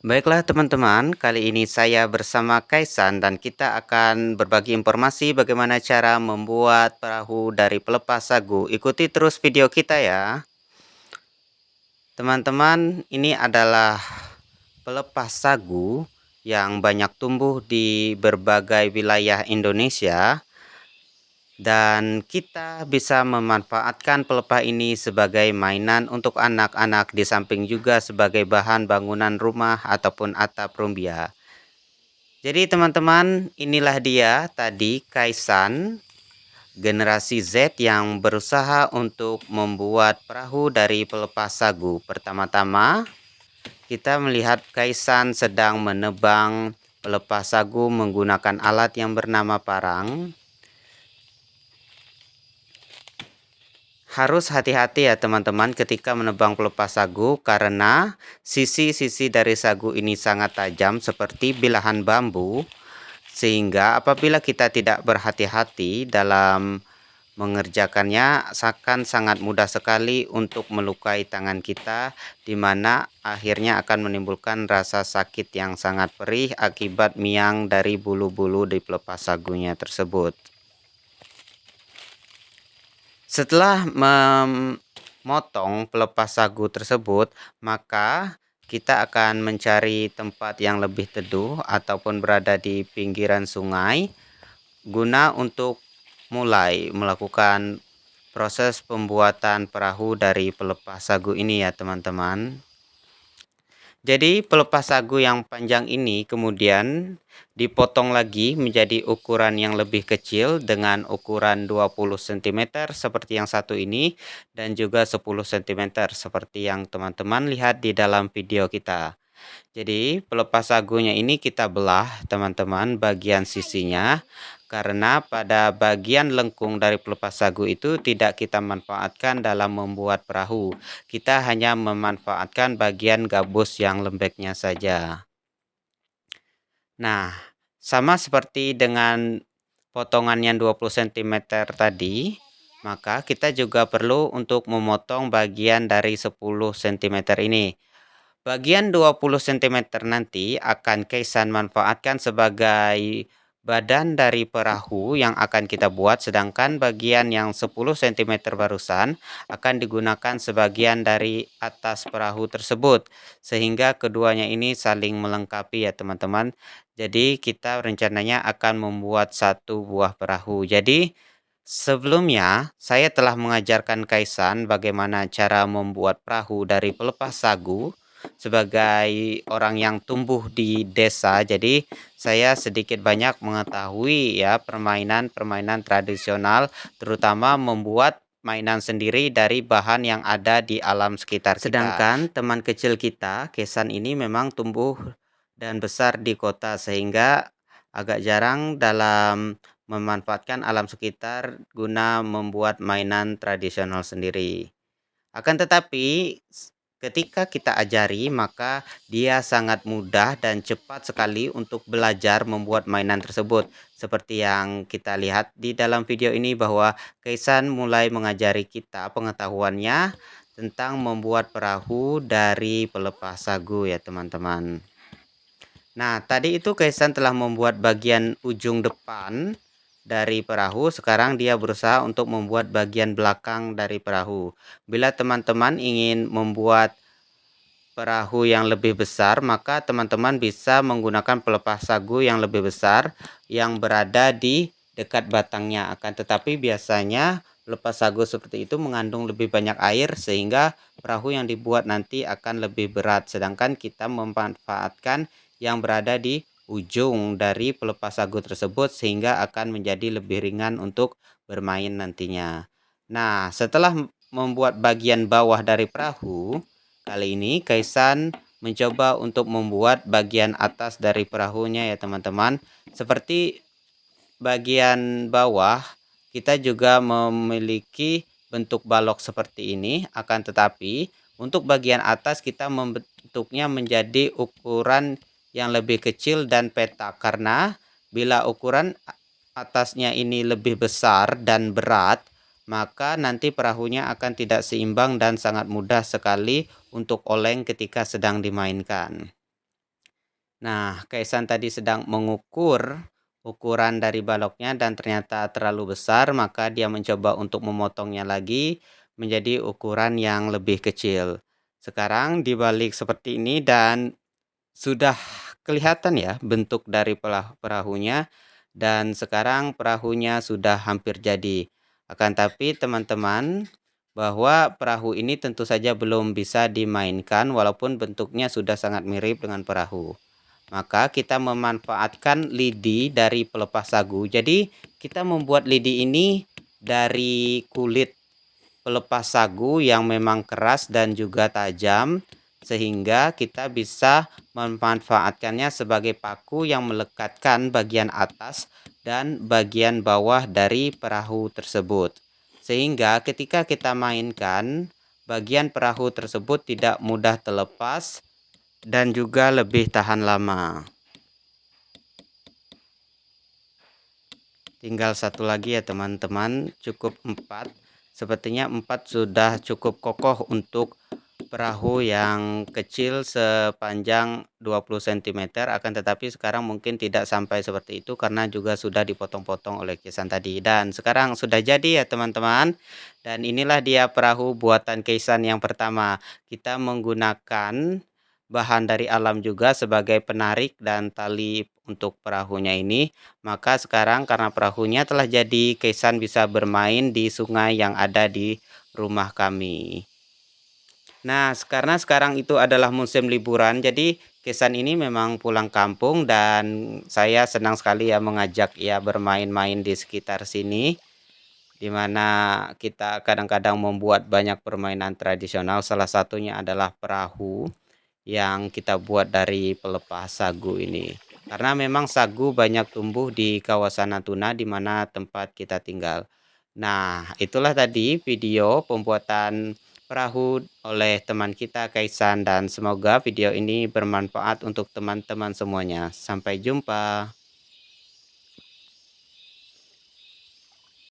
Baiklah teman-teman, kali ini saya bersama Kaisan dan kita akan berbagi informasi bagaimana cara membuat perahu dari pelepas sagu. Ikuti terus video kita ya. Teman-teman, ini adalah pelepas sagu yang banyak tumbuh di berbagai wilayah Indonesia. Dan kita bisa memanfaatkan pelepah ini sebagai mainan untuk anak-anak di samping juga sebagai bahan bangunan rumah ataupun atap rumbia. Jadi teman-teman, inilah dia tadi Kaisan generasi Z yang berusaha untuk membuat perahu dari pelepas sagu. Pertama-tama, kita melihat Kaisan sedang menebang pelepas sagu menggunakan alat yang bernama parang. Harus hati-hati ya teman-teman ketika menebang pelepas sagu karena sisi-sisi dari sagu ini sangat tajam seperti bilahan bambu. Sehingga apabila kita tidak berhati-hati dalam mengerjakannya akan sangat mudah sekali untuk melukai tangan kita, di mana akhirnya akan menimbulkan rasa sakit yang sangat perih akibat miang dari bulu-bulu di pelepas sagunya tersebut. Setelah memotong pelepas sagu tersebut, maka kita akan mencari tempat yang lebih teduh ataupun berada di pinggiran sungai guna untuk mulai melakukan proses pembuatan perahu dari pelepas sagu ini ya teman-teman. Jadi pelepas sagu yang panjang ini kemudian dipotong lagi menjadi ukuran yang lebih kecil dengan ukuran 20 cm seperti yang satu ini dan juga 10 cm seperti yang teman-teman lihat di dalam video kita. Jadi pelepas sagunya ini kita belah teman-teman bagian sisinya karena pada bagian lengkung dari pelepas sagu itu tidak kita manfaatkan dalam membuat perahu. Kita hanya memanfaatkan bagian gabus yang lembeknya saja. Nah, sama seperti dengan potongan yang 20 cm tadi, maka kita juga perlu untuk memotong bagian dari 10 cm ini. Bagian 20 cm nanti akan Kaisan manfaatkan sebagai badan dari perahu yang akan kita buat, sedangkan bagian yang 10 cm barusan akan digunakan sebagian dari atas perahu tersebut, sehingga keduanya ini saling melengkapi ya teman-teman. Jadi kita rencananya akan membuat satu buah perahu. Jadi sebelumnya saya telah mengajarkan Kaisan bagaimana cara membuat perahu dari pelepas sagu. Sebagai orang yang tumbuh di desa, jadi saya sedikit banyak mengetahui ya permainan-permainan tradisional, terutama membuat mainan sendiri dari bahan yang ada di alam sekitar kita. Sedangkan teman kecil kita, Kesan ini memang tumbuh dan besar di kota sehingga agak jarang dalam memanfaatkan alam sekitar guna membuat mainan tradisional sendiri. Akan tetapi ketika kita ajari, maka dia sangat mudah dan cepat sekali untuk belajar membuat mainan tersebut. Seperti yang kita lihat di dalam video ini bahwa Kaisan mulai mengajari kita pengetahuannya tentang membuat perahu dari pelepas sagu ya teman-teman. Nah, tadi itu Kaisan telah membuat bagian ujung depan dari perahu, sekarang dia berusaha untuk membuat bagian belakang dari perahu. Bila teman-teman ingin membuat perahu yang lebih besar, maka teman-teman bisa menggunakan pelepas sagu yang lebih besar yang berada di dekat batangnya. Akan tetapi biasanya pelepas sagu seperti itu mengandung lebih banyak air sehingga perahu yang dibuat nanti akan lebih berat. Sedangkan kita memanfaatkan yang berada di ujung dari pelepas sagu tersebut sehingga akan menjadi lebih ringan untuk bermain nantinya. Nah, setelah membuat bagian bawah dari perahu, kali ini Kaisan mencoba untuk membuat bagian atas dari perahunya ya teman-teman. Seperti bagian bawah kita juga memiliki bentuk balok seperti ini, akan tetapi untuk bagian atas kita membentuknya menjadi ukuran yang lebih kecil dan petak karena bila ukuran atasnya ini lebih besar dan berat, maka nanti perahunya akan tidak seimbang dan sangat mudah sekali untuk oleng ketika sedang dimainkan. Nah, Kaisan tadi sedang mengukur ukuran dari baloknya dan ternyata terlalu besar, maka dia mencoba untuk memotongnya lagi menjadi ukuran yang lebih kecil. Sekarang dibalik seperti ini dan sudah kelihatan ya bentuk dari perahunya dan sekarang perahunya sudah hampir jadi. Akan tapi teman-teman, bahwa perahu ini tentu saja belum bisa dimainkan walaupun bentuknya sudah sangat mirip dengan perahu. Maka kita memanfaatkan lidi dari pelepas sagu. Jadi kita membuat lidi ini dari kulit pelepas sagu yang memang keras dan juga tajam, sehingga kita bisa memanfaatkannya sebagai paku yang melekatkan bagian atas dan bagian bawah dari perahu tersebut. Sehingga ketika kita mainkan, bagian perahu tersebut tidak mudah terlepas dan juga lebih tahan lama. Tinggal satu lagi ya teman-teman, cukup 4. Sepertinya 4 sudah cukup kokoh untuk perahu yang kecil sepanjang 20 cm, akan tetapi sekarang mungkin tidak sampai seperti itu karena juga sudah dipotong-potong oleh Keisan tadi. Dan sekarang sudah jadi ya teman-teman. Dan inilah dia perahu buatan Keisan yang pertama. Kita menggunakan bahan dari alam juga sebagai penarik dan tali untuk perahunya ini. Maka sekarang karena perahunya telah jadi, Keisan bisa bermain di sungai yang ada di rumah kami. Nah, karena sekarang itu adalah musim liburan, jadi Keisan ini memang pulang kampung dan saya senang sekali ya mengajak ia bermain-main di sekitar sini, di mana kita kadang-kadang membuat banyak permainan tradisional, salah satunya adalah perahu yang kita buat dari pelepas sagu ini. Karena memang sagu banyak tumbuh di kawasan Natuna di mana tempat kita tinggal. Nah, itulah tadi video pembuatan perahu oleh teman kita Kaisan dan semoga video ini bermanfaat untuk teman-teman semuanya. Sampai jumpa.